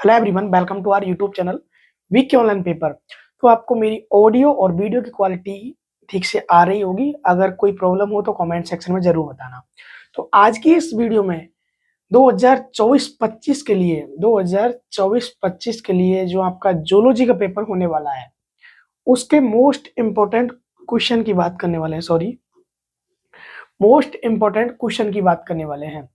Hello everyone, welcome to our YouTube channel week के online paper. तो आपको मेरी ऑडियो और वीडियो की क्वालिटी ठीक से आ रही होगी। अगर कोई प्रॉब्लम हो तो कमेंट सेक्शन में जरूर बताना। तो आज की इस वीडियो में 2024-25 के लिए जो आपका जूलॉजी का पेपर होने वाला है उसके मोस्ट इम्पोर्टेंट क्वेश्चन की बात करने वाले हैं। मोस्ट इम्पोर्टेंट क्वेश्चन की बात करने वाले हैं।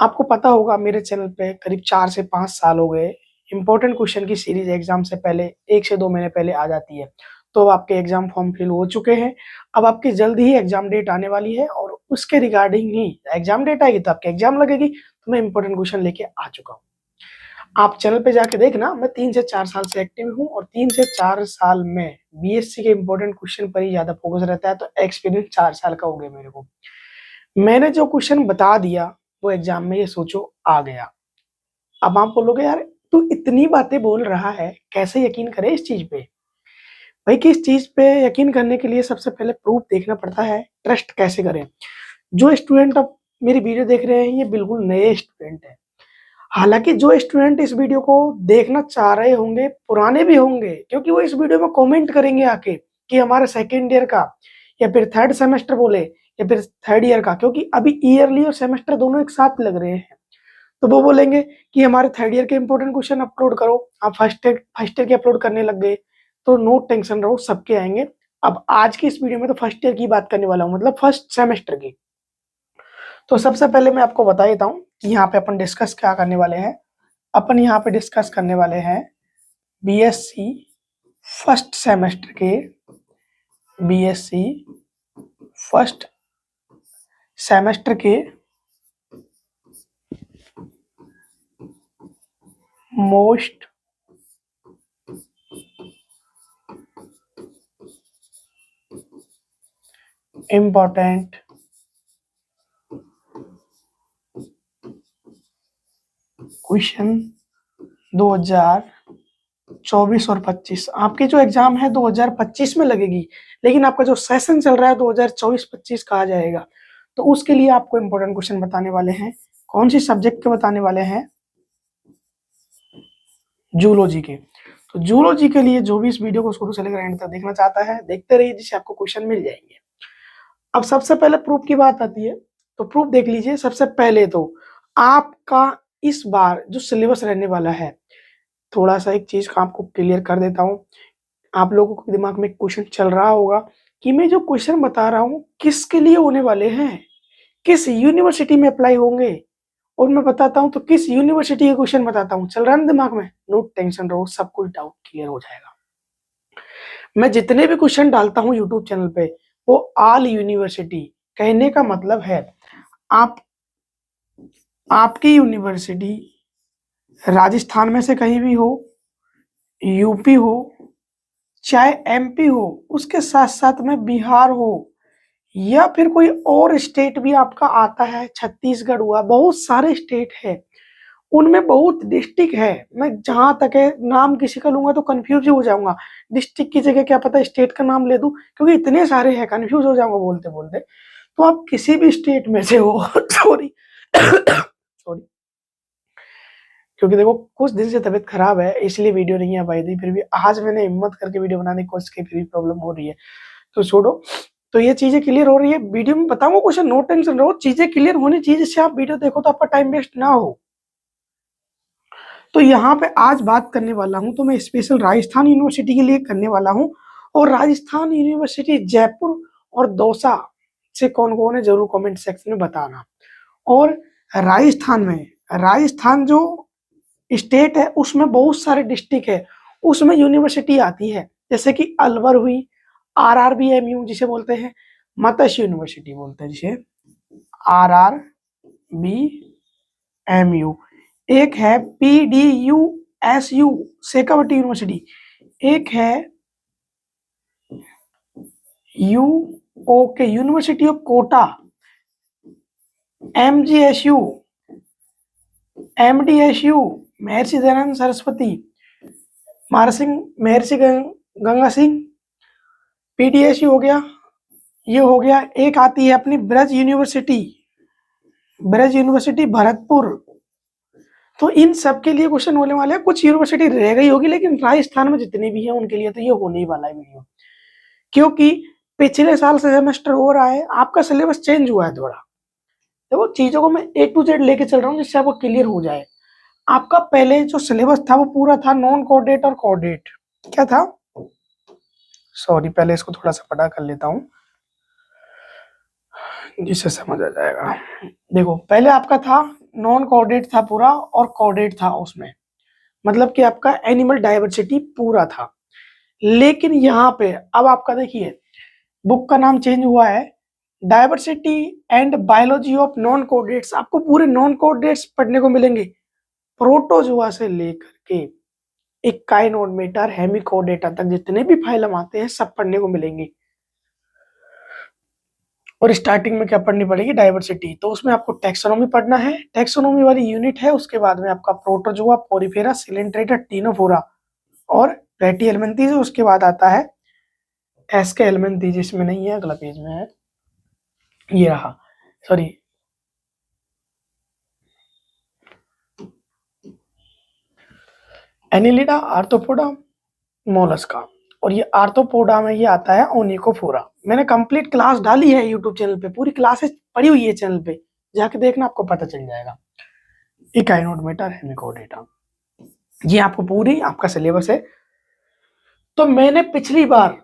आपको पता होगा मेरे चैनल पे करीब 4 से 5 साल हो गए। इंपॉर्टेंट क्वेश्चन की सीरीज एग्जाम से पहले 1 से 2 महीने पहले आ जाती है। तो आपके एग्जाम फॉर्म फिल हो चुके हैं। अब आपकी जल्द ही एग्जाम डेट आने वाली है और उसके रिगार्डिंग ही एग्जाम डेट आएगी तो आपकी एग्जाम लगेगी। तो मैं इंपॉर्टेंट क्वेश्चन लेके आ चुका हूँ। आप चैनल पे जाके देखना, मैं 3 से 4 साल से एक्टिव हूँ और 3 से 4 साल में बीएससी के इंपॉर्टेंट क्वेश्चन पर ही ज्यादा फोकस रहता है। तो एक्सपीरियंस 4 साल का हो गया मेरे को। मैंने जो क्वेश्चन बता दिया वो एग्जाम में ये सोचो आ गया। अब आप बोलोगे यार तू इतनी बातें बोल रहा है, कैसे यकीन करे इस चीज पे? भाई किस चीज पे यकीन करने के लिए सबसे पहले प्रूफ देखना पड़ता है। ट्रस्ट कैसे करें? जो स्टूडेंट अब मेरी वीडियो देख रहे हैं ये बिल्कुल नए स्टूडेंट है। हालांकि जो स्टूडेंट इस वीडियो को देखना चाह रहे होंगे पुराने भी होंगे, क्योंकि वो इस वीडियो में कमेंट करेंगे आके कि हमारे सेकेंड ईयर का या फिर थर्ड सेमेस्टर बोले या फिर थर्ड ईयर का, क्योंकि अभी ईयरली और सेमेस्टर दोनों एक साथ लग रहे हैं। तो वो बोलेंगे कि हमारे थर्ड ईयर के इंपॉर्टेंट क्वेश्चन अपलोड करो। आप फर्स्ट ईयर के अपलोड करने लग गए तो नो टेंशन रहो, सबके आएंगे। अब आज की इस वीडियो में तो फर्स्ट ईयर की बात करने वाला हूँ, मतलब फर्स्ट सेमेस्टर की। तो सबसे पहले मैं आपको बता देता हूँ कि यहाँ पे अपन डिस्कस क्या करने वाले हैं। अपन यहाँ पे डिस्कस करने वाले हैं बीएससी फर्स्ट सेमेस्टर के बीएससी फर्स्ट सेमेस्टर के मोस्ट इम्पोर्टेंट क्वेश्चन 2024 और 25। आपकी जो एग्जाम है 2025 में लगेगी, लेकिन आपका जो सेशन चल रहा है 2024-25 का आ जाएगा। तो उसके लिए आपको इम्पोर्टेंट क्वेश्चन बताने वाले हैं। कौन सी सब्जेक्ट के बताने वाले हैं? जूलॉजी के। तो जूलॉजी के लिए जो भी इस वीडियो को शुरू से लेकर एंड तक देखना चाहता है देखते रहिए, जिससे आपको क्वेश्चन मिल जाएंगे। अब सबसे पहले प्रूफ की बात आती है, तो प्रूफ देख लीजिए। सबसे पहले तो आपका इस बार जो सिलेबस रहने वाला है, थोड़ा सा एक चीज का आपको क्लियर कर देता हूँ। आप लोगों के दिमाग में क्वेश्चन चल रहा होगा कि मैं जो क्वेश्चन बता रहा हूँ किसके लिए होने वाले हैं, किस यूनिवर्सिटी में अप्लाई होंगे। और मैं बताता हूँ तो किस यूनिवर्सिटी के क्वेश्चन बताता हूँ। चल रहा है ना दिमाग में? नो टेंशन रहो, सब कुछ डाउट क्लियर हो जाएगा। मैं जितने भी क्वेश्चन डालता हूँ यूट्यूब चैनल पे वो ऑल यूनिवर्सिटी, कहने का मतलब है आपकी यूनिवर्सिटी राजस्थान में से कहीं भी हो, यूपी हो, चाहे एमपी हो, उसके साथ साथ में बिहार हो, या फिर कोई और स्टेट भी आपका आता है, छत्तीसगढ़ हुआ, बहुत सारे स्टेट है, उनमें बहुत डिस्ट्रिक्ट है। मैं जहां तक है नाम किसी का लूंगा तो कंफ्यूज हो जाऊंगा। डिस्ट्रिक्ट की जगह क्या पता स्टेट का नाम ले दूं, क्योंकि इतने सारे हैं, कंफ्यूज हो जाऊंगा बोलते बोलते। तो आप किसी भी स्टेट में से हो सॉरी सॉरी, क्योंकि देखो कुछ दिन से तबीयत खराब है इसलिए वीडियो नहीं आ पाई थी। फिर भी आज मैंने हिम्मत करके वीडियो बनाने की कोशिश की, फिर भी प्रॉब्लम हो रही है तो छोड़ो। तो ये चीजें क्लियर हो रही है, वीडियो में बताऊंगा क्वेश्चन, नो टेंशन रहो, चीजें क्लियर होनी चाहिए जिससे आप वीडियो देखो तो आपका टाइम वेस्ट ना हो। तो यहाँ पे आज बात करने वाला हूँ तो मैं स्पेशल राजस्थान यूनिवर्सिटी के लिए करने वाला हूँ। और राजस्थान यूनिवर्सिटी जयपुर और दौसा से कौन कौन है जरूर कमेंट सेक्शन में बताना। और राजस्थान जो स्टेट है उसमें बहुत सारे डिस्ट्रिक्ट है, उसमें यूनिवर्सिटी आती है, जैसे कि अलवर हुई, RRBMU जिसे बोलते हैं, मत्स्य यूनिवर्सिटी बोलते हैं जिसे RRBMU। एक है PDUSU शेखावटी यूनिवर्सिटी, एक है UOK university of Kota, MGSU, MDSU Maharshi Dayanand Saraswati, Maharshi Ganga Singh, PDSU हो गया, ये हो गया। एक आती है अपनी ब्रज यूनिवर्सिटी भरतपुर, तो इन सब के लिए क्वेश्चन होने वाले हैं। कुछ यूनिवर्सिटी रह गई होगी, लेकिन राजस्थान में जितने भी हैं उनके लिए तो ये होने ही वाला है वीडियो, क्योंकि पिछले साल से सेमेस्टर हो रहा है, आपका सिलेबस चेंज हुआ है थोड़ा। देखो चीजों को मैं A to Z लेके चल रहा हूँ जिससे आपको क्लियर हो जाए। आपका पहले जो सिलेबस था वो पूरा था नॉन कोऑर्डिनेट और कोऑर्डिनेट। क्या था? सॉरी, पहले इसको थोड़ा सा पढ़ा कर लेता हूँ जिससे समझ आ जाएगा। देखो पहले आपका था नॉन कोऑर्डिनेट था पूरा और कोऑर्डिनेट था उसमें, मतलब कि आपका एनिमल डाइवर्सिटी पूरा था। लेकिन यहाँ पे अब आपका देखिए बुक का नाम चेंज हुआ है, diversity and biology of non coordinates. आपको पूरे नॉन कोऑर्डिनेट्स पढ़ने को मिलेंगे, प्रोटोजोआ से लेकर के इकाइनोडर्मेटा हेमिकोडेटा तक जितने भी फाइलम आते हैं सब पढ़ने को मिलेंगे। और स्टार्टिंग में क्या पढ़नी पड़ेगी? डाइवर्सिटी। तो उसमें आपको टैक्सोनॉमी पढ़ना है, टैक्सोनॉमी वाली यूनिट है। उसके बाद में आपका प्रोटोजोआ, पोरिफेरा, सिलेंट्रेटा, टीनोफोरा और प्लेटी एल्मेंथीज। उसके बाद आता है एस्के एल्मेंथीज, इसमें नहीं है, अगला पेज में है, ये रहा, सॉरी, एनिलिडा, आर्थ्रोपोडा, मोलस्का। और ये आर्थ्रोपोडा में ये आता है ओनिकोफोरा। मैंने कंप्लीट क्लास डाली है यूट्यूब चैनल पे, पूरी क्लासेस पड़ी हुई है चैनल पे, जाके देखना आपको पता चल जाएगा। इकाइनोडर्मेटा, हेमिकोडेटा, ये आपको पूरी आपका सिलेबस है। तो मैंने पिछली बार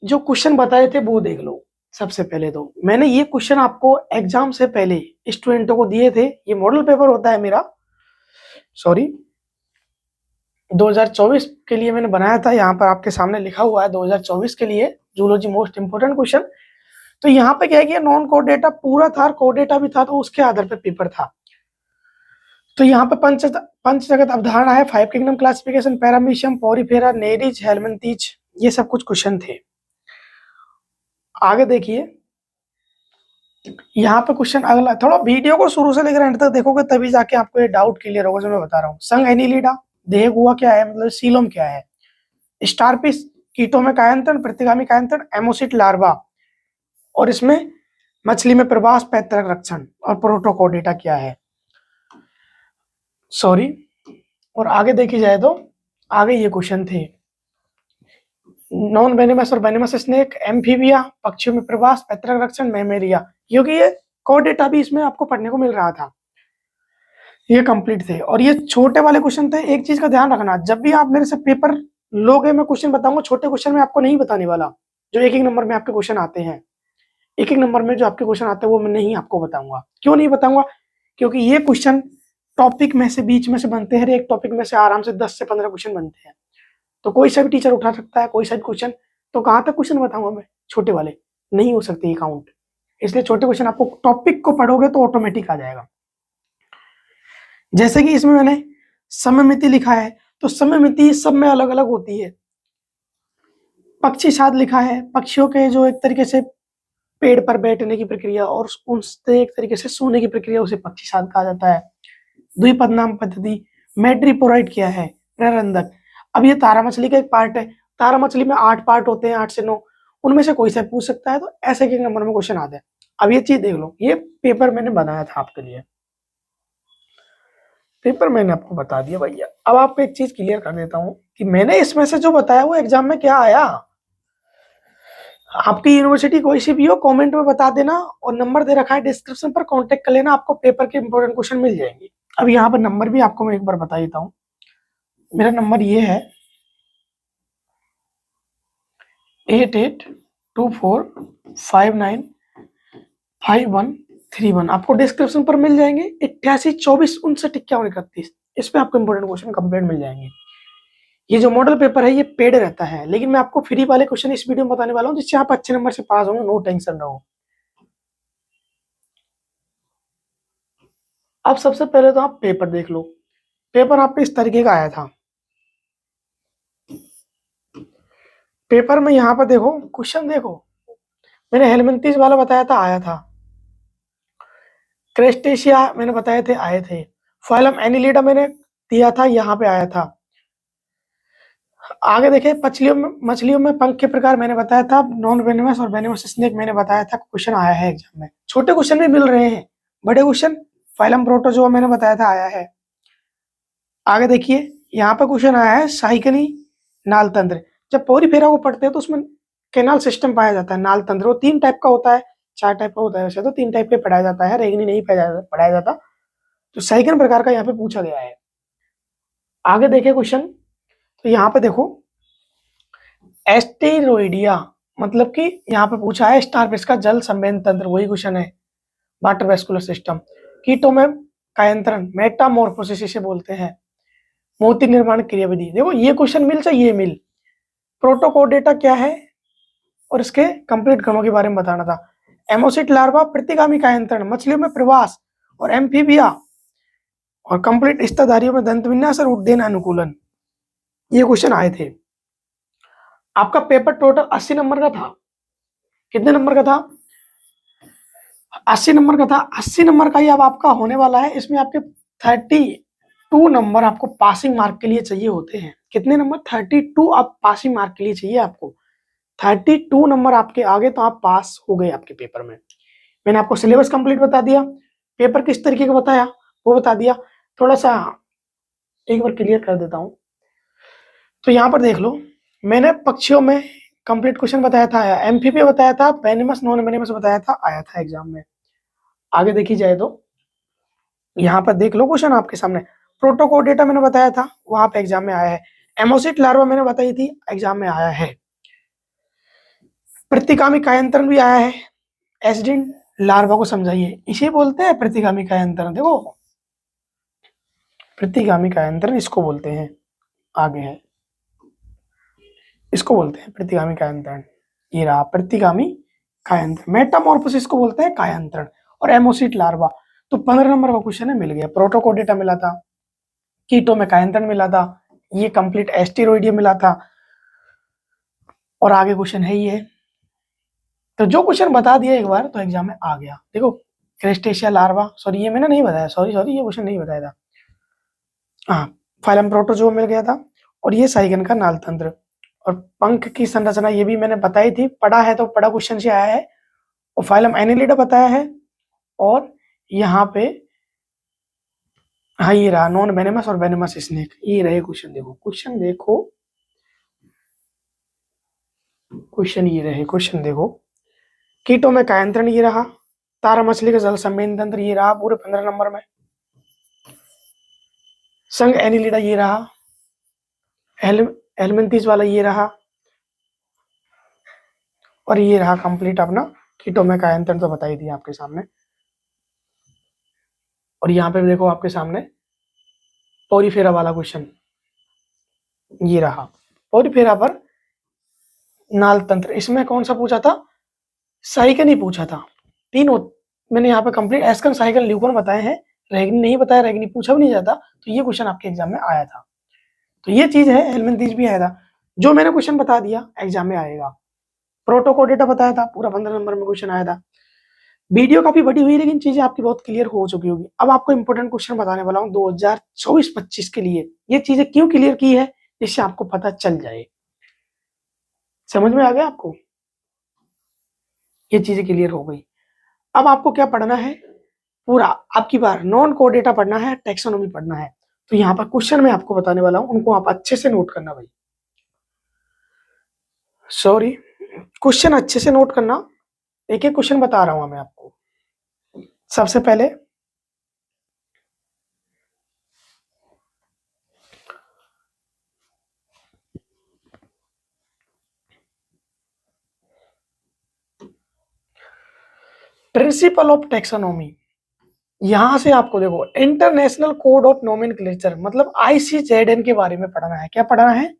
जो क्वेश्चन बताए थे वो देख लो। सबसे पहले तो मैंने ये क्वेश्चन आपको एग्जाम से पहले स्टूडेंटों को दिए थे। ये मॉडल पेपर होता है मेरा, सॉरी 2024 के लिए मैंने बनाया था। यहाँ पर आपके सामने लिखा हुआ है 2024 के लिए जूलॉजी मोस्ट इंपोर्टेंट क्वेश्चन। तो यहाँ पे क्या है कि नॉन कोडेटा पूरा था और कोडेटा भी था, तो उसके आधार पर पेपर था। तो यहाँ पे पंच जगत अवधारणा है, 5 kingdom classification, paramecium, porifera, nereis, helminthes, ये सब कुछ क्वेश्चन थे। आगे देखिए यहाँ पे क्वेश्चन अगला, थोड़ा वीडियो को शुरू से लेकर एंड तक देखोगे तभी जाके आपको ये डाउट क्लियर होगा जो मैं बता रहा हूँ। संग एनिलिडा, देह गुहा क्या है, मतलब सीलोम क्या है, स्टारफिश कीटों में कायांतरण, प्रतिगामी कायांतरण, एमोसिट लार्वा, और इसमें मछली में प्रवास, पैतृक रक्षण, और प्रोटोकोडेटा क्या है, सॉरी। और आगे देखी जाए तो आगे ये क्वेश्चन थे, नॉन वेनेमस और वेनेमस स्नेक, एम्फीबिया, पक्षियों में प्रवास, पैतृक रक्षण, मैमेरिया, क्योंकि ये कोडेटा भी इसमें आपको पढ़ने को मिल रहा था। ये कंप्लीट थे और ये छोटे वाले क्वेश्चन थे। एक चीज का ध्यान रखना, जब भी आप मेरे से पेपर लोगे, मैं क्वेश्चन बताऊंगा, छोटे क्वेश्चन में आपको नहीं बताने वाला। जो एक एक नंबर में आपके क्वेश्चन आते हैं, एक एक नंबर में जो आपके क्वेश्चन आते हैं वो मैं नहीं आपको बताऊंगा। क्यों नहीं बताऊंगा? क्योंकि ये क्वेश्चन टॉपिक में से, बीच में से बनते हैं। एक टॉपिक में से आराम से 10 से 15 क्वेश्चन बनते हैं, तो कोई सा भी टीचर उठा सकता है कोई सा भी क्वेश्चन। तो कहाँ तक क्वेश्चन बताऊंगा मैं? छोटे वाले नहीं हो सकते ये काउंट। इसलिए छोटे क्वेश्चन आपको टॉपिक को पढ़ोगे तो ऑटोमेटिक आ जाएगा। जैसे कि इसमें मैंने सममिति लिखा है, तो सममिति सब में अलग अलग होती है। पक्षी साध लिखा है, पक्षियों के जो एक तरीके से पेड़ पर बैठने की प्रक्रिया और उनसे एक तरीके से सोने की प्रक्रिया, उसे पक्षी साध कहा जाता है। द्विपदनाम पद्धति, मैड्रीपोराइट क्या है, प्ररंधक। अब ये तारा मछली का एक पार्ट है। तारा मछली में 8 पार्ट होते हैं, 8 से 9, उनमें से कोई सा पूछ सकता है। तो ऐसे के नंबर में क्वेश्चन आते हैं। अब ये चीज देख लो, ये पेपर मैंने बनाया था आपके लिए, पेपर मैंने आपको बता दिया भैया। अब आपको एक चीज क्लियर कर देता हूँ कि मैंने इसमें से जो बताया वो एग्जाम में क्या आया। आपकी यूनिवर्सिटी कोई सी भी हो, कमेंट में बता देना, और नंबर दे रखा है डिस्क्रिप्शन पर, कांटेक्ट कर लेना, आपको पेपर के इंपॉर्टेंट क्वेश्चन मिल जाएंगे। अब यहाँ पर नंबर भी आपको मैं एक बार बता देता हूँ। मेरा नंबर ये है 8824595131। आपको डिस्क्रिप्शन पर मिल जाएंगे 8824595131। इस पे आपको इंपॉर्टेंट क्वेश्चन कंप्लीट मिल जाएंगे। ये जो मॉडल पेपर है ये पेड रहता है, लेकिन मैं आपको फ्री वाले क्वेश्चन इस वीडियो में बताने वाला हूँ जिससे आप अच्छे नंबर से पास होंगे, नो टेंशन रहो। अब सबसे पहले तो आप पेपर देख लो। पेपर आपके इस तरीके का आया था। पेपर में यहाँ पर देखो क्वेश्चन, देखो मैंने हेलमिंथीज वाला बताया था, आया था। क्रेस्टेशिया मैंने बताए थे, आए थे। फाइलम एनिलिडा मैंने दिया था, यहाँ पे आया था। आगे देखे मछलियों में पंख के प्रकार मैंने बताया था, नॉन वेनेमस और वेनेमस स्नेक मैंने बताया था। क्वेश्चन आया है एग्जाम में, छोटे क्वेश्चन भी मिल रहे हैं, बड़े क्वेश्चन फाइलम प्रोटोजोआ मैंने बताया था, आया है। आगे देखिए, यहाँ पे क्वेश्चन आया है साइकनी नाल तंत्र। जब पोरीफेरा को पढ़ते हैं तो उसमें कैनाल सिस्टम पाया जाता है। नाल तंत्र वो 3 टाइप का होता है, 4 टाइप का होता है वैसे तो, 3 टाइप के पढ़ाया जाता है, रेगनी नहीं पढ़ाया जाता। तो साइकन प्रकार का यहाँ पे पूछा गया है। आगे देखिए क्वेश्चन, तो यहाँ पे देखो एस्टेरोइडिया, मतलब कि यहाँ पे पूछा है स्टारफिश का जल संवेदन तंत्र, वही क्वेश्चन है, वाटर वेस्कुलर सिस्टम। कीटों में कायंत्रण, मेटामॉर्फोसिस इसे बोलते हैं। मोती निर्माण क्रियाविधि, देखो ये क्वेश्चन मिल चाहिए, ये मिल। प्रोटोकोडेटा क्या है और इसके कंप्लीट गणों के बारे में बताना था। एमोसिट लार्वा प्रतिगामी कायंत्रण, मछलियों में प्रवास और एम्फीबिया, और कंप्लीट स्तनधारियों में दंत विन्यास और उड्डयन अनुकूलन, ये क्वेश्चन आए थे। आपका पेपर टोटल 80 नंबर का था। कितने नंबर का था? 80 नंबर का था। 80 नंबर का ही अब आपका होने वाला है। इसमें आपके 32 नंबर आपको पासिंग मार्क के लिए चाहिए होते हैं। कितने नंबर? 32 आप पासिंग मार्क के लिए चाहिए आपको। 32 नंबर आपके आगे तो आप पास हो गए आपके पेपर में। मैंने आपको सिलेबस कंप्लीट बता दिया, पेपर किस तरीके का बताया वो बता दिया। थोड़ा सा एक बार क्लियर कर देता हूं। तो यहाँ पर देख लो, मैंने पक्षियों में कंप्लीट क्वेश्चन बताया था, एम्फीबिया बताया था, वेनेमस नॉन वेनेमस बताया था, आया था एग्जाम में। आगे देखी जाए तो यहाँ पर देख लो क्वेश्चन आपके सामने, प्रोटोकोडेटा मैंने बताया था, वहां पे एग्जाम में आया है। एमोसिट लार्वा मैंने बताई थी, एग्जाम में आया है। प्रतिगामी कायांतरण भी आया है। एसिडिन लार्वा को समझाइए, इसे बोलते हैं प्रतिगामी कायांतरण। देखो प्रतिगामी कायांतरण इसको बोलते हैं, आगे है, इसको बोलते हैं प्रतिगामी कायांतरण। ये रहा प्रतिगामी कायांतरण। मेटामॉर्फोसिस को बोलते हैं कायांतरण। और एमोसिट लार्वा, तो 15 नंबर का क्वेश्चन है, मिल गया। प्रोटोकोडेटा मिला था, कीटो में कायांतरण मिला था, ये कंप्लीट एस्टेरॉइडियम मिला था, और आगे क्वेश्चन है ये। तो जो क्वेश्चन बता दिया एक बार तो एग्जाम में आ गया। देखो क्रेस्टेशिया लार्वा, सॉरी ये मैंने नहीं बताया, सॉरी ये क्वेश्चन नहीं बताया था। हाँ, फाइलम प्रोटोजोआ मिल गया था, और ये साइगन का नाल तंत्र। और पंख की संरचना ये भी मैंने बताई थी, पढ़ा है तो पढ़ा क्वेश्चन से आया है। और फाइलम एनिलिडा बताया है। और यहाँ पे हाँ ये रहा नॉन वेनेमस और वेनेमस स्नेक, ये रहे क्वेश्चन। देखो क्वेश्चन देखो, क्वेश्चन ये रहे, क्वेश्चन देखो। कीटों में कायांतरण ये रहा, तारा मछली का जल संवेदन तंत्र ये रहा पूरे 15 नंबर में, संघ एनिलिडा ये रहा, हेलमिंथीज वाला ये रहा, और ये रहा कंप्लीट अपना कीटों में कायांतरण, तो बताई थी आपके सामने। और यहाँ पे देखो आपके सामने पोरीफेरा वाला क्वेश्चन ये रहा, पोरीफेरा पर नाल तंत्र, इसमें कौन सा पूछा था? साइकन ही पूछा था। तीनों मैंने यहाँ पे कंप्लीट एस्कन साइकन ल्यूकन बताए हैं, रेगनी नहीं बताया, रेगनी पूछा भी नहीं जाता, तो ये क्वेश्चन आपके एग्जाम में आया था। तो ये चीज है, हेलमिंथीज भी आया था। जो मैंने क्वेश्चन बता दिया एग्जाम में आएगा। प्रोटोकोडेटा बताया था, पूरा 15 नंबर में क्वेश्चन आया था। वीडियो काफी बड़ी हुई लेकिन चीजें आपकी बहुत क्लियर हो चुकी होगी। अब आपको इंपोर्टेंट क्वेश्चन बताने वाला हूँ 2024-25 के लिए। ये चीजें क्यों क्लियर की है, जिससे आपको पता चल जाए। समझ में आ गया आपको? ये चीजें क्लियर हो गई। अब आपको क्या पढ़ना है, पूरा आपकी बार नॉन कोडेटा पढ़ना है, टेक्सोनॉमी पढ़ना है। तो यहाँ पर क्वेश्चन मैं आपको बताने वाला हूँ, उनको आप अच्छे से नोट करना भाई। सॉरी, क्वेश्चन अच्छे से नोट करना। एक एक क्वेश्चन बता रहा हूं मैं आपको। सबसे पहले प्रिंसिपल ऑफ टेक्सोनॉमी, यहां से आपको देखो इंटरनेशनल कोड ऑफ नोमेनक्लेचर, मतलब ICZN के बारे में पढ़ना है। क्या पढ़ना है?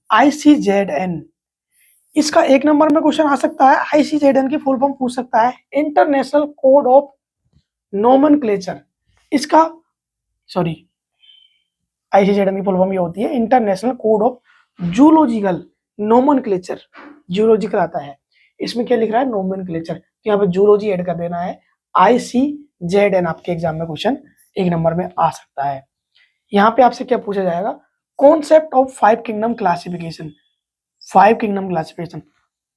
ICZN। इसका 1 नंबर में क्वेश्चन आ सकता है। ICZN की फुल फॉर्म पूछ सकता है, इंटरनेशनल कोड ऑफ नोमेनक्लेचर। इसका सॉरी, ICZN की फुल फॉर्म ये होती है international code of zoological nomenclature. Zoological आता है, इसमें क्या लिख रहा है? नोमेनक्लेचर। तो यहाँ पे जूलॉजी ऐड कर देना है। ICZN आपके एग्जाम में क्वेश्चन 1 नंबर में आ सकता है। यहाँ पे आपसे क्या पूछा जाएगा? Concept of 5 kingdom classification. 5 kingdom classification,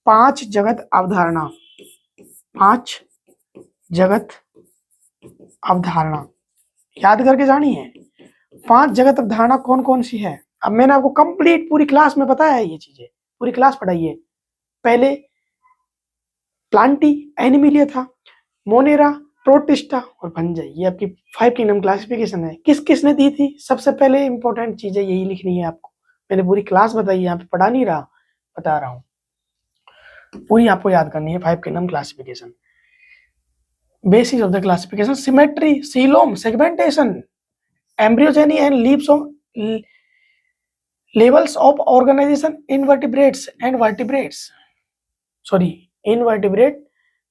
5 जगत अवधारणा, 5 जगत अवधारणा याद करके जानी है। 5 जगत धारणा कौन कौन सी है? अब मैंने आपको कंप्लीट पूरी क्लास में बताया है, ये चीजें पूरी क्लास पढ़ाई है। पहले प्लांटी एनिमिलिया था, मोनेरा, प्रोटिस्टा और फंजाई, ये आपकी 5 किंगडम क्लासिफिकेशन है। किस किसने दी थी? सबसे पहले इंपॉर्टेंट चीजें यही लिखनी है आपको, मैंने पूरी क्लास बताई है, यहाँ पे पढ़ा नहीं रहा, बता रहा हूँ, पूरी आपको याद करनी है। 5 kingdom classification, basis of the classification, symmetry, coelom, segmentation, embryogeny and leaves of levels of organization invertebrates and vertebrates, sorry invertebrate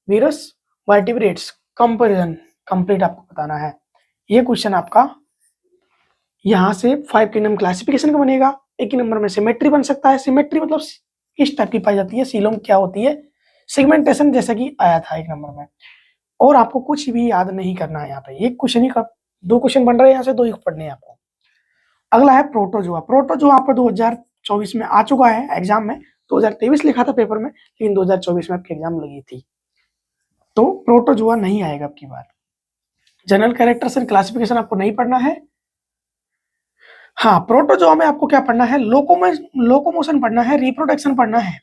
virus vertebrates comparison complete आपको बताना है। ये क्वेश्चन आपका यहाँ से 5 किंगडम क्लासिफिकेशन का बनेगा। एक ही नंबर में सिमेट्री बन सकता है, सिमेट्री मतलब किस टाइप की पाई जाती है, सीलोम क्या होती है, सेगमेंटेशन जैसा कि आया था 1 नंबर में। और आपको कुछ भी याद नहीं करना है यहाँ पे, एक क्वेश्चन ही 2 क्वेश्चन बन रहे हैं यहाँ से, 2 ही पढ़ने हैं आपको। अगला है प्रोटोजोआ। प्रोटोजोआ आपको 2024 में आ चुका है एग्जाम में, 2023 लिखा था पेपर में, लेकिन 2024 में आपकी एग्जाम लगी थी, तो प्रोटोजोआ नहीं आएगा आपकी बार। जनरल कैरेक्टर्स एंड क्लासिफिकेशन आपको नहीं पढ़ना है। हाँ, प्रोटोजोआ में आपको क्या पढ़ना है, लोकोमोशन पढ़ना है, रिप्रोडक्शन पढ़ना है।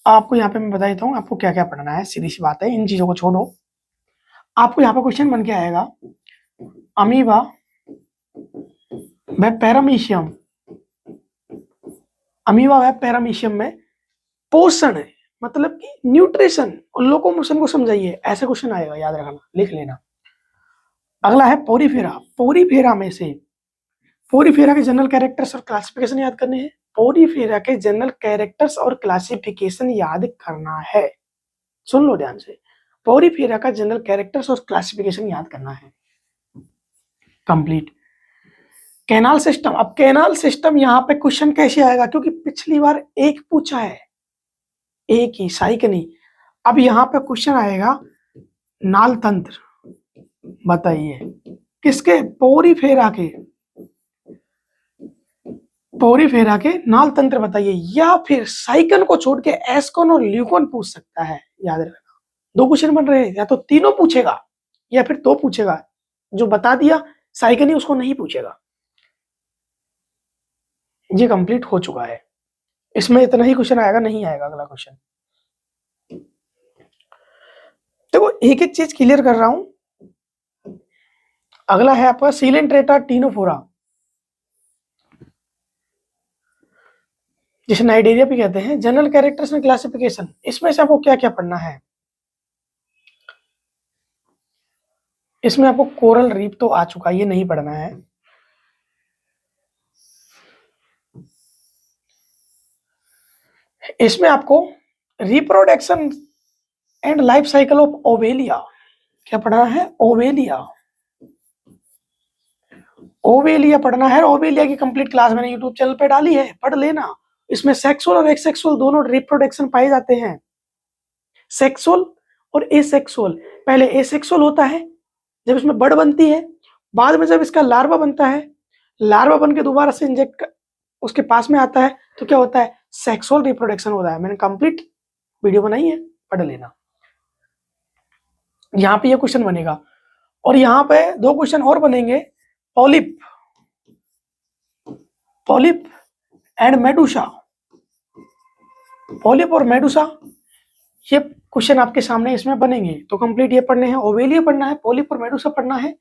आपको यहाँ पे मैं बता देता हूँ आपको क्या क्या पढ़ना है, सीधी सी बात है, इन चीजों को छोड़ो। आपको यहाँ पे क्वेश्चन बन के आएगा, अमीबा व पैरामीशियम, अमीबा व पैरामीशियम में पोषण है मतलब कि न्यूट्रिशन और लोकोमोशन को समझाइए, ऐसा क्वेश्चन आएगा, याद रखना, लिख लेना। अगला है पोरीफेरा। पोरीफेरा में से पोरीफेरा के जनरल कैरेक्टर्स और क्लासिफिकेशन याद करने हैं। पोरीफेरा के जनरल कैरेक्टर्स और क्लासिफिकेशन याद करना है, सुन लो ध्यान से। पोरीफेरा का जनरल कैरेक्टर्स और क्लासिफिकेशन याद करना है कंप्लीट। कैनाल सिस्टम, अब कैनाल सिस्टम यहाँ पे क्वेश्चन कैसे आएगा, क्योंकि पिछली बार एक पूछा है, एक ही साइकनी। अब यहाँ पे क्वेश्चन आएगा नाल तंत्र, बताइए किसके, पोरीफेरा के, पोरीफेरा के नाल तंत्र बताइए, या फिर साइकन को छोड़ के एस्कॉन और ल्यूकॉन पूछ सकता है, याद रखना। 2 क्वेश्चन बन रहे हैं, या तो तीनों पूछेगा या फिर 2 पूछेगा, जो बता दिया साइकनी उसको नहीं पूछेगा। ये कंप्लीट हो चुका है, इसमें इतना ही क्वेश्चन आएगा, नहीं आएगा अगला क्वेश्चन। देखो एक एक चीज क्लियर कर रहा हूं। अगला है आपका सीलेंट्रेटा टीनोफोरा, जिसे नाइडेरिया भी कहते हैं। जनरल कैरेक्टर्स एंड क्लासिफिकेशन, इसमें से आपको क्या क्या पढ़ना है, इसमें आपको कोरल रीफ तो आ चुका है, ये नहीं पढ़ना है। इसमें आपको reproduction and life cycle of obelia क्या पढ़ना है, ओवेलिया, ओवेलिया पढ़ना है। ओवेलिया की कंप्लीट क्लास मैंने यूट्यूब चैनल पे डाली है, पढ़ लेना। इसमें सेक्सुअल और एसेक्सुअल दोनों रिप्रोडक्शन पाए जाते हैं, सेक्सुअल और एसेक्सुअल। पहले एसेक्सुअल होता है जब इसमें बड़ बनती है, बाद में जब इसका लार्वा बनता है, लार्वा बन के दोबारा से इंजेक्ट उसके पास में आता है, तो क्या होता है, सेक्सुअल रिप्रोडक्शन होता है। मैंने कंप्लीट वीडियो बनाई है, पढ़ लेना। यहाँ पे ये क्वेश्चन बनेगा, और यहाँ पे 2 क्वेश्चन और बनेंगे, polyp, polyp and Medusa, polyp और मेडुसा, ये क्वेश्चन आपके सामने इसमें बनेंगे, तो कंप्लीट ये पढ़ने हैं। ओवेलिया पढ़ना है, पॉलिप और मेडुसा पढ़ना है,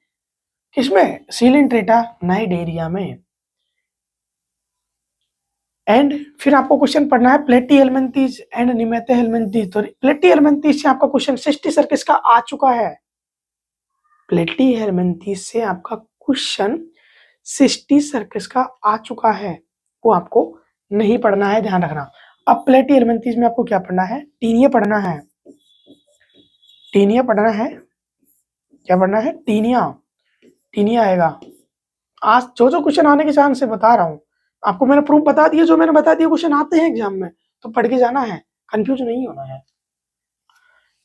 किसमें, सीलेंट्रेटा नाइडेरिया में। एंड फिर आपको क्वेश्चन पढ़ना है प्लेटीहेल्मिन्थीज एंड निमेथेहेल्मिन्थीज। तो प्लेटीहेल्मिन्थीज से आपका क्वेश्चन सिस्टी सर्कस का आ चुका है, प्लेटीहेल्मिन्थीज से आपका क्वेश्चन सिस्टी सर्कस का आ चुका है, वो आपको नहीं पढ़ना है, ध्यान रखना। अब प्लेटीहेल्मिन्थीज में आपको क्या पढ़ना है, टीनिया पढ़ना है, टीनिया पढ़ना है, क्या पढ़ना है, टीनिया, टीनिया आएगा। आज जो क्वेश्चन आने के चांस से बता रहा हूँ आपको, मैंने प्रूफ बता दिया, जो मैंने बता दिया क्वेश्चन आते हैं एग्जाम में, तो पढ़ के जाना है, कंफ्यूज नहीं होना है।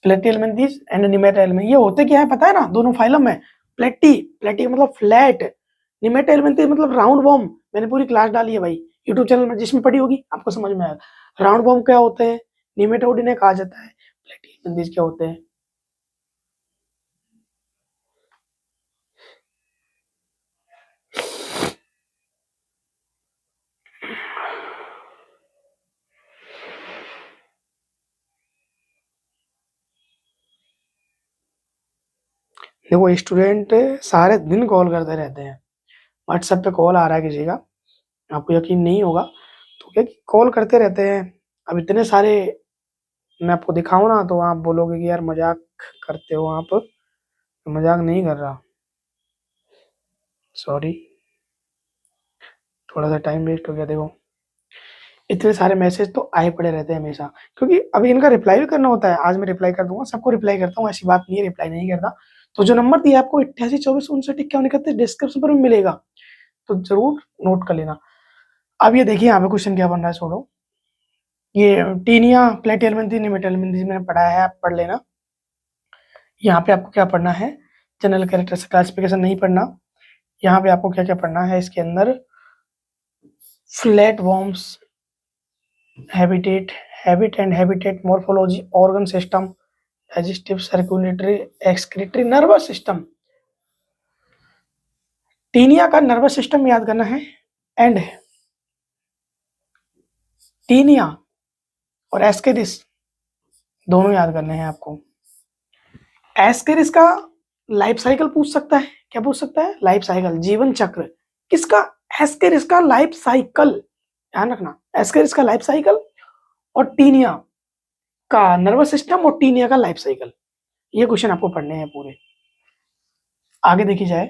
प्लेटीहेल्मिन्थीज एंड निमेटोहेल्मिन्थीज ये होते क्या है पता है ना, दोनों फाइलम में। प्लेटी, प्लेटी मतलब फ्लैट, निमेटोहेल्मिन्थीज मतलब राउंड वॉर्म। मैंने पूरी क्लास डाली है भाई यूट्यूब चैनल में, जिसमें पढ़ी होगी आपको समझ में आएगा। राउंड वॉर्म क्या होते हैं, निमेटोड इन्हें कहा जाता है, प्लेटीहेल्मिन्थीज क्या होते हैं। देखो स्टूडेंट सारे दिन कॉल करते रहते हैं, व्हाट्सएप पे कॉल आ रहा है किसी का, आपको यकीन नहीं होगा, तो क्या कॉल करते रहते हैं। अब इतने सारे मैं आपको दिखाऊं ना तो आप बोलोगे कि यार मजाक करते हो आप। मजाक नहीं कर रहा, सॉरी, थोड़ा सा टाइम वेस्ट हो गया। देखो इतने सारे मैसेज तो आए पड़े रहते हैं हमेशा, क्योंकि अभी इनका रिप्लाई भी करना होता है। आज मैं रिप्लाई कर दूंगा, सबको रिप्लाई करता हूँ, ऐसी बात नहीं है रिप्लाई नहीं करता। तो जो नंबर दिया आपको 88 24 59 51 डिस्क्रिप्शन पर भी मिलेगा, तो जरूर नोट कर लेना। अब ये देखिए यहाँ पे क्वेश्चन क्या बन रहा है, छोड़ो ये टीनिया प्लेटियलमेंथी मेटलमेंथी मैंने पढ़ा है, आप पढ़ लेना। यहाँ पे आपको क्या पढ़ना है, जनरल कैरेक्टरिस्टिक क्लासिफिकेशन नहीं पढ़ना। यहाँ पे आपको क्या क्या पढ़ना है इसके अंदर, flat worms, habit and habitat, morphology, organ system, digestive, circulatory, excretory, nervous system. Taenia का नर्वस सिस्टम याद करना है, एंड टीनिया और एस्केरिस दोनों याद करने हैं आपको। एस्केरिस का लाइफ साइकिल पूछ सकता है, क्या पूछ सकता है, लाइफ साइकिल, जीवन चक्र किसका, एस्केरिस का लाइफ साइकिल, ध्यान रखना, एस्केरिस का लाइफ साइकिल और टीनिया का नर्वस सिस्टम और टीनिया का लाइफ साइकिल, ये क्वेश्चन आपको पढ़ने हैं पूरे। आगे देखी जाए,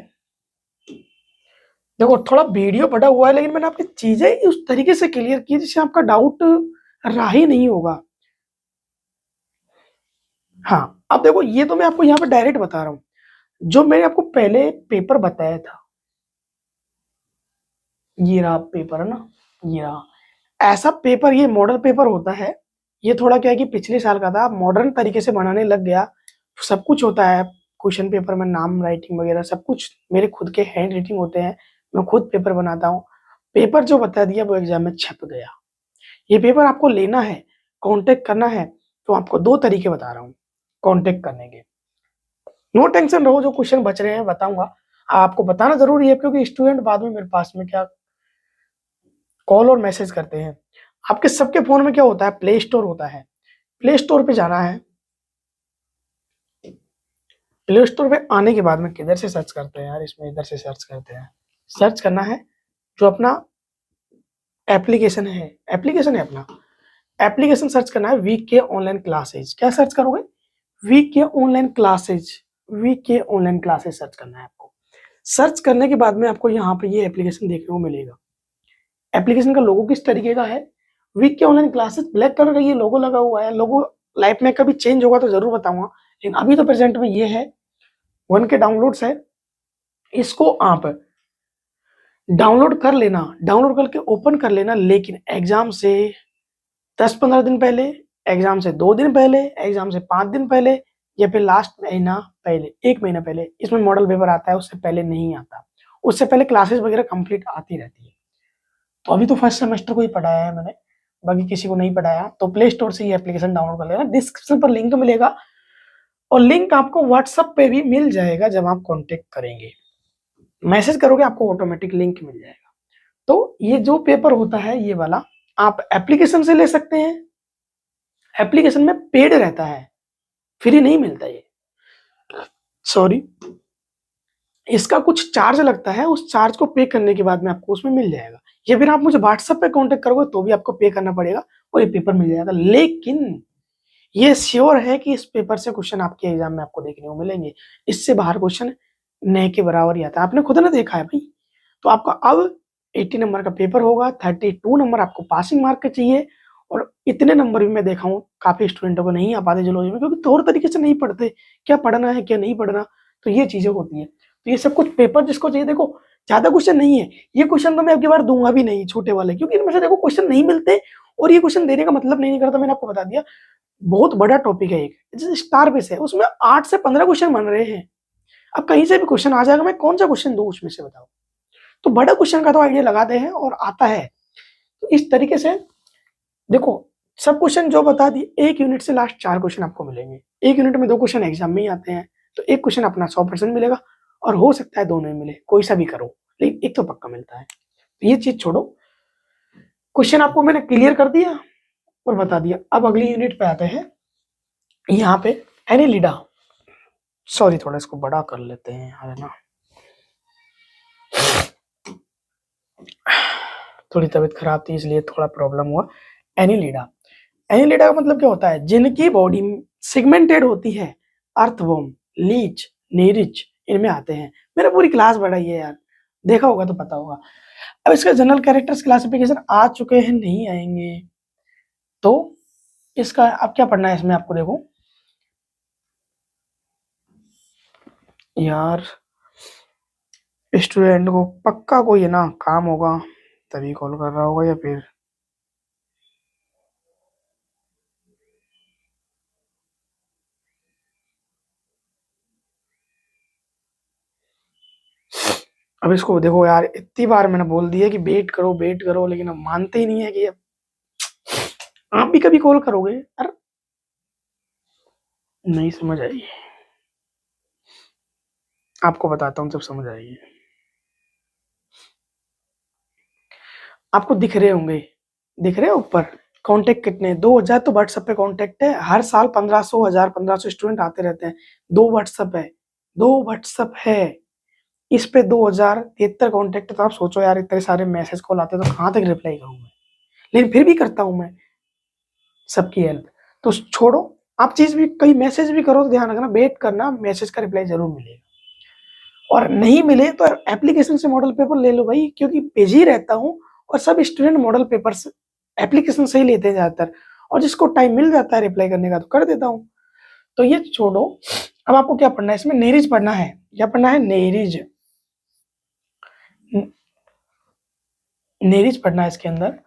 देखो थोड़ा वीडियो बड़ा हुआ है, लेकिन मैंने आपकी चीजें उस तरीके से क्लियर की जिससे आपका डाउट रहा ही नहीं होगा। हाँ अब देखो ये तो मैं आपको यहाँ पे डायरेक्ट बता रहा हूँ, जो मैंने आपको पहले पेपर बताया था, ये रहा पेपर है ना, ये रहा ऐसा पेपर, ये मॉडल पेपर होता है। ये थोड़ा क्या है कि पिछले साल का था, मॉडर्न तरीके से बनाने लग गया, सब कुछ होता है क्वेश्चन पेपर में, नाम राइटिंग वगैरह सब कुछ मेरे खुद के हैंड राइटिंग होते हैं, मैं खुद पेपर बनाता हूँ। पेपर जो बता दिया वो एग्जाम में छप गया। ये पेपर आपको लेना है, कांटेक्ट करना है, तो आपको दो तरीके बता रहा हूँ कांटेक्ट करने के। नो टेंशन रहो, जो क्वेश्चन बच रहे हैं बताऊंगा, आपको बताना जरूरी है, क्योंकि स्टूडेंट बाद में मेरे पास में क्या कॉल और मैसेज करते हैं। आपके सबके फोन में क्या होता है, प्ले स्टोर होता है, प्ले स्टोर पे जाना है। प्ले स्टोर पे आने के बाद में किधर से सर्च करते हैं यार, इसमें इधर से सर्च करते हैं, सर्च करना है जो अपना एप्लीकेशन है, एप्लीकेशन है अपना, एप्लीकेशन सर्च करना है, वीक के ऑनलाइन क्लासेज। क्या सर्च करोगे, वीक के ऑनलाइन क्लासेज, वीक के ऑनलाइन क्लासेज सर्च करना है आपको। सर्च करने के बाद में आपको यहाँ पे ये एप्लीकेशन देखने को मिलेगा। एप्लीकेशन का लोगो किस तरीके का है, वीक के ऑनलाइन क्लासेस, ब्लैक कलर का ये लोगो लगा हुआ है। लोगो लाइफ में कभी चेंज होगा तो जरूर बताऊंगा, लेकिन अभी तो प्रेजेंट में ये है। 1K डाउनलोड्स है, इसको आप डाउनलोड कर लेना, डाउनलोड करके ओपन कर लेना, लेकिन एग्जाम से 10-15 दिन पहले, एग्जाम से 2 दिन पहले, एग्जाम से 5 दिन पहले, या फिर लास्ट महीना पहले, 1 महीना पहले इसमें मॉडल पेपर आता है, उससे पहले नहीं आता। उससे पहले क्लासेस वगैरह कंप्लीट आती रहती है। तो अभी तो फर्स्ट सेमेस्टर को ही पढ़ाया है मैंने, बाकी किसी को नहीं पढ़ाया। तो प्ले स्टोर से ये एप्लीकेशन डाउनलोड कर लेना, डिस्क्रिप्शन पर लिंक मिलेगा, और लिंक आपको व्हाट्सएप पे भी मिल जाएगा। जब आप कांटेक्ट करेंगे, मैसेज करोगे, आपको ऑटोमेटिक लिंक मिल जाएगा। तो ये जो पेपर होता है ये वाला, आप एप्लीकेशन से ले सकते हैं, एप्लीकेशन में पेड रहता है, फ्री नहीं मिलता ये, सॉरी, इसका कुछ चार्ज लगता है, उस चार्ज को पे करने के बाद में आपको उसमें मिल जाएगा। या फिर आप मुझे व्हाट्सएप पे कांटेक्ट करोगे तो भी आपको पे करना पड़ेगा और ये पेपर मिल जाएगा। लेकिन ये श्योर है कि इस पेपर से क्वेश्चन आपके एग्जाम में आपको देखने को मिलेंगे, इससे बाहर क्वेश्चन न के बराबर ही आता है, आपने खुद ने देखा है भाई। तो आपका अब 80 नंबर का पेपर होगा, 32 नंबर आपको पासिंग मार्क के चाहिए, और इतने नंबर भी मैं देखा हूँ काफी स्टूडेंटों को नहीं आ पाते जूलॉजी में, क्योंकि तौर तरीके से नहीं पढ़ते, क्या पढ़ना है क्या नहीं पढ़ना, तो ये चीजें होती है। तो ये सब कुछ पेपर जिसको चाहिए, देखो ज्यादा क्वेश्चन नहीं है, ये क्वेश्चन तो मैं अगली बार दूंगा भी नहीं, छोटे वाले, क्योंकि इनमें से देखो क्वेश्चन नहीं मिलते, और ये क्वेश्चन देने का मतलब नहीं करता, मैंने आपको बता दिया। बहुत बड़ा टॉपिक है, एक जैसे स्टार बेस है, उसमें 8 से 15 क्वेश्चन बन रहे हैं। अब कहीं से भी क्वेश्चन आ जाएगा, मैं कौन सा क्वेश्चन दूं उसमें से, बताओ। तो बड़ा क्वेश्चन का तो आइडिया लगाते हैं और आता है। तो इस तरीके से देखो, सब क्वेश्चन जो बता दिए, एक यूनिट से लास्ट 4 क्वेश्चन आपको मिलेंगे, एक यूनिट में 2 क्वेश्चन एग्जाम में ही आते हैं, तो एक क्वेश्चन अपना 100% मिलेगा, और हो सकता है दोनों ही मिले, कोई सा भी करो, लेकिन एक तो पक्का मिलता है। तो ये चीज छोड़ो, क्वेश्चन आपको मैंने क्लियर कर दिया और बता दिया। अब अगली यूनिट पे आते हैं, यहाँ पे एनेलिडा, सॉरी, थोड़ा इसको बड़ा कर लेते हैं यार, है ना, थोड़ी तबीयत खराब थी इसलिए थोड़ा प्रॉब्लम हुआ। एनिलिडा, एनिलिडा का मतलब क्या होता है? जिनकी बॉडी सेगमेंटेड होती है, अर्थवर्म, लीच, नीरिच इनमें आते हैं। मैंने पूरी क्लास बढ़ाई है यार, देखा होगा तो पता होगा। अब इसका जनरल कैरेक्टर्स क्लासिफिकेशन आ चुके हैं, नहीं आएंगे तो इसका अब क्या पढ़ना है इसमें आपको? देखो यार, स्टूडेंट को पक्का कोई है ना काम होगा तभी कॉल कर रहा होगा, या फिर अब इसको देखो यार, इतनी बार मैंने बोल दिया कि वेट करो, लेकिन अब मानते ही नहीं है कि अब आप भी कभी कॉल करोगे। अरे नहीं समझ आई, आपको बताता हूँ जब समझ आएगी। आपको दिख रहे होंगे, दिख रहे हैं ऊपर कांटेक्ट कितने? 2000 तो व्हाट्सएप पे कांटेक्ट है, हर साल 1500 1000 1500 स्टूडेंट आते रहते हैं। दो व्हाट्सएप है, दो व्हाट्सएप है, इस पे 2073 कांटेक्ट है। तो आप सोचो यार, इतने सारे मैसेज कॉल आते हैं तो कहाँ तक रिप्लाई करूँ मैं? लेकिन फिर भी करता हूँ मैं सबकी हेल्प। तो छोड़ो, आप चीज भी कहीं मैसेज भी करो तो ध्यान रखना, वेट करना, मैसेज का रिप्लाई जरूर मिलेगा। और नहीं मिले तो एप्लीकेशन से मॉडल पेपर ले लो भाई, क्योंकि बिजी रहता हूँ और सब स्टूडेंट मॉडल पेपर से एप्लीकेशन से ही लेते हैं ज्यादातर। और जिसको टाइम मिल जाता है रिप्लाई करने का तो कर देता हूँ। तो ये छोड़ो, अब आपको क्या पढ़ना है इसमें? नेरिज पढ़ना है। क्या पढ़ना है? नेरिज, नेरिज पढ़ना है इसके अंदर।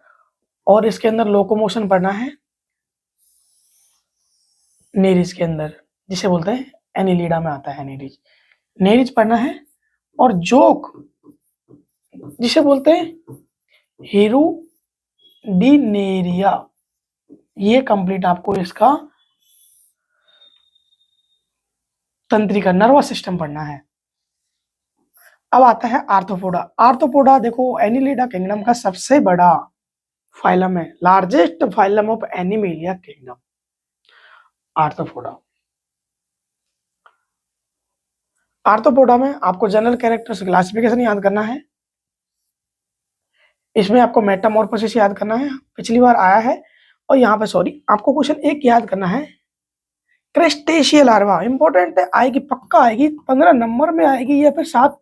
और इसके अंदर लोकोमोशन पढ़ना है, नेरिज के अंदर, जिसे बोलते हैं एनिलिडा में आता है नेरिज। नेरिज पढ़ना है। और जोक, जिसे बोलते हैं हीरू डी नेरिया, ये कंप्लीट आपको इसका तंत्रिका नर्वस सिस्टम पढ़ना है। अब आता है आर्थ्रोपोडा। आर्थ्रोपोडा देखो एनिलिडा किंगडम का सबसे बड़ा फाइलम है, largest phylum of animalia kingdom, arthropoda. Arthropoda में आपको जनरल कैरेक्टर्स क्लासिफिकेशन याद करना है। इसमें आपको मेटामॉर्फोसिस याद करना है, पिछली बार आया है। और यहाँ पे सॉरी, आपको क्वेश्चन एक याद करना है, क्रेस्टेशियल लार्वा इंपॉर्टेंट है, आएगी पक्का आएगी, 15 नंबर में आएगी या फिर 7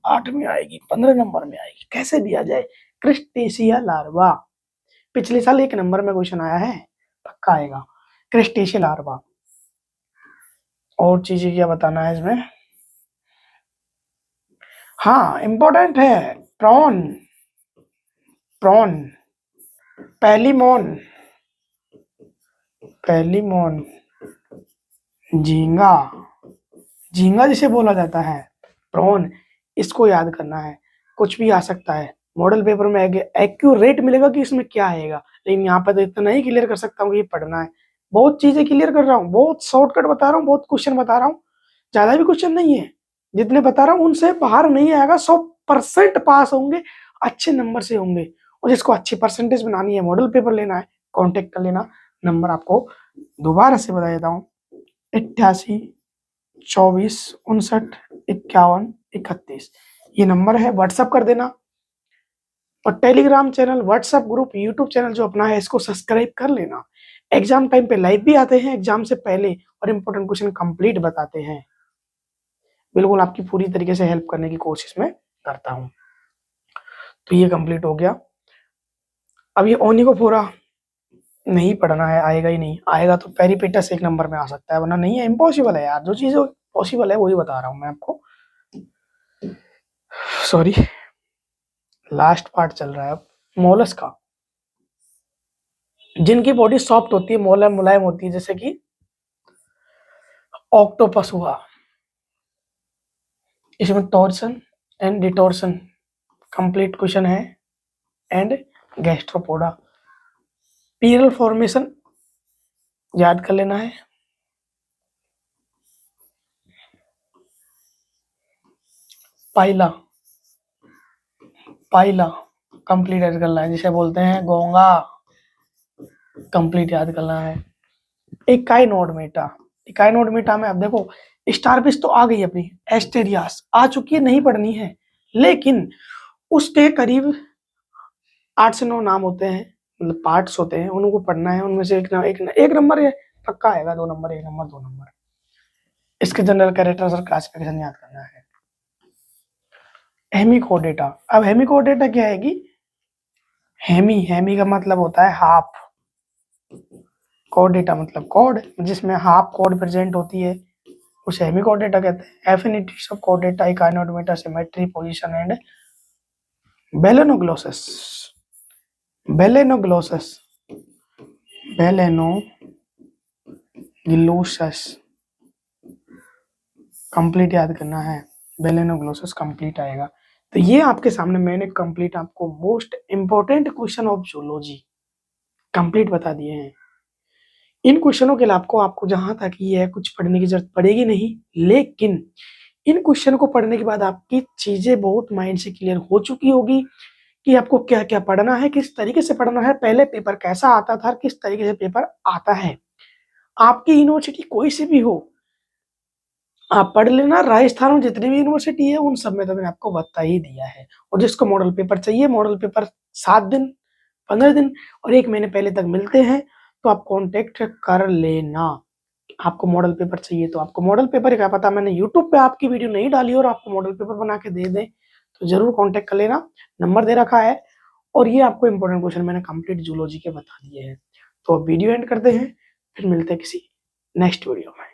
8 में आएगी, 15 नंबर में आएगी, कैसे भी आ जाए। क्रेस्टेशियल लार्वा पिछले साल 1 नंबर में क्वेश्चन आया है, पक्का आएगा क्रेस्टेशियल लार्वा। और चीजें क्या बताना है इसमें? हाँ इंपॉर्टेंट है, प्रॉन, प्रॉन, पैलीमोन, पैलीमोन, झींगा, झींगा जिसे बोला जाता है, प्रॉन, इसको याद करना है। कुछ भी आ सकता है मॉडल पेपर में, एक्यूरेट मिलेगा कि इसमें क्या आएगा, लेकिन यहाँ पे तो इतना ही क्लियर कर सकता हूँ कि ये पढ़ना है। बहुत चीजें क्लियर कर रहा हूँ, बहुत शॉर्टकट बता रहा हूँ, बहुत क्वेश्चन बता रहा हूँ, ज्यादा भी क्वेश्चन नहीं है। जितने बता रहा हूँ उनसे बाहर नहीं आएगा, 100% पास होंगे, अच्छे नंबर से होंगे। और जिसको अच्छी परसेंटेज बनानी है, मॉडल पेपर लेना है, कॉन्टेक्ट कर लेना। नंबर आपको दोबारा से बता देता हूँ, 88 24 59 51 31, ये नंबर है, व्हाट्सअप कर देना। और Telegram channel, WhatsApp group, YouTube channel जो अपना है इसको सब्सक्राइब कर लेना। एग्जाम टाइम पे लाइव भी आते हैं एग्जाम से पहले, और इंपॉर्टेंट क्वेश्चन कंप्लीट बताते हैं। बिल्कुल आपकी पूरी तरीके से हेल्प करने की कोशिश में करता हूँ। तो ये कंप्लीट हो गया। अब ये ओनिकोफोरा नहीं पढ़ना है, आएगा ही नहीं, आएगा तो पेरिपेटस 1 नंबर में आ सकता है, वरना नहीं है, इम्पॉसिबल है यार। जो चीज पॉसिबल है वही बता रहा हूँ मैं आपको। सॉरी, लास्ट पार्ट चल रहा है अब मोलस का, जिनकी बॉडी सॉफ्ट होती है, मुलायम मुलायम होती है, जैसे कि ऑक्टोपस हुआ। इसमें टॉर्सन एंड डिटॉर्सन कंप्लीट क्वेश्चन है, एंड गैस्ट्रोपोडा। पीरल फॉर्मेशन याद कर लेना है। पाइला, पाइला कंप्लीट याद करना है, जिसे बोलते हैं गोंगा, कंप्लीट याद करना है। इकाइनोडर्मिटा, इकाइनोडर्मिटा में अब देखो, स्टारफिश तो आ गई अपनी, एस्टेरियास आ चुकी है, नहीं पढ़नी है, लेकिन उसके करीब 8 से 9 नाम होते हैं, मतलब पार्ट्स होते हैं, उनको पढ़ना है। उनमें से एक नंबर है पक्का आएगा, 2 नंबर, 1 नंबर, 2 नंबर। इसके जनरल कैरेक्टर्स और क्लासिफिकेशन याद करना है। हेमिकोडेटा, अब हेमिकोडेटा क्या आएगी? हेमी का मतलब होता है हाफ, कोडेटा मतलब कोड, जिसमें हाफ कोड प्रेजेंट होती है, उसे हेमिकोडेटा कहते हैं। एफिनिटीज ऑफ कोडेटा, echinodermata, symmetry, position and balanoglossus. Balanoglossus complete याद करना है। बेलेनोग्लोसस कंप्लीट आएगा। तो ये आपके सामने मैंने कंप्लीट आपको most important question of zoology complete बता दिए हैं। इन क्वेश्चनों के लिए आपको जहां तक ये है कुछ पढ़ने की जरूरत पड़ेगी नहीं, लेकिन इन क्वेश्चन को पढ़ने के बाद आपकी चीजें बहुत माइंड से क्लियर हो चुकी होगी कि आपको क्या क्या पढ़ना है, किस तरीके से पढ़ना है, पहले पेपर कैसा आता था, किस तरीके से पेपर आता है। आपकी यूनिवर्सिटी कोई सी भी हो, आप पढ़ लेना। राजस्थान में जितनी भी यूनिवर्सिटी है उन सब में तो मैंने आपको बता ही दिया है। और जिसको मॉडल पेपर चाहिए, मॉडल पेपर 7 दिन, 15 दिन और 1 महीने पहले तक मिलते हैं, तो आप कांटेक्ट कर लेना। आपको मॉडल पेपर चाहिए तो आपको मॉडल पेपर, क्या पता मैंने यूट्यूब पे आपकी वीडियो नहीं डाली और आपको मॉडल पेपर बना के दे दें, तो जरूर कांटेक्ट कर लेना, नंबर दे रखा है। और ये आपको इंपॉर्टेंट क्वेश्चन मैंने कंप्लीट जूलॉजी के बता दिए हैं। तो अब वीडियो एंड करते हैं, फिर मिलते हैं किसी नेक्स्ट वीडियो में।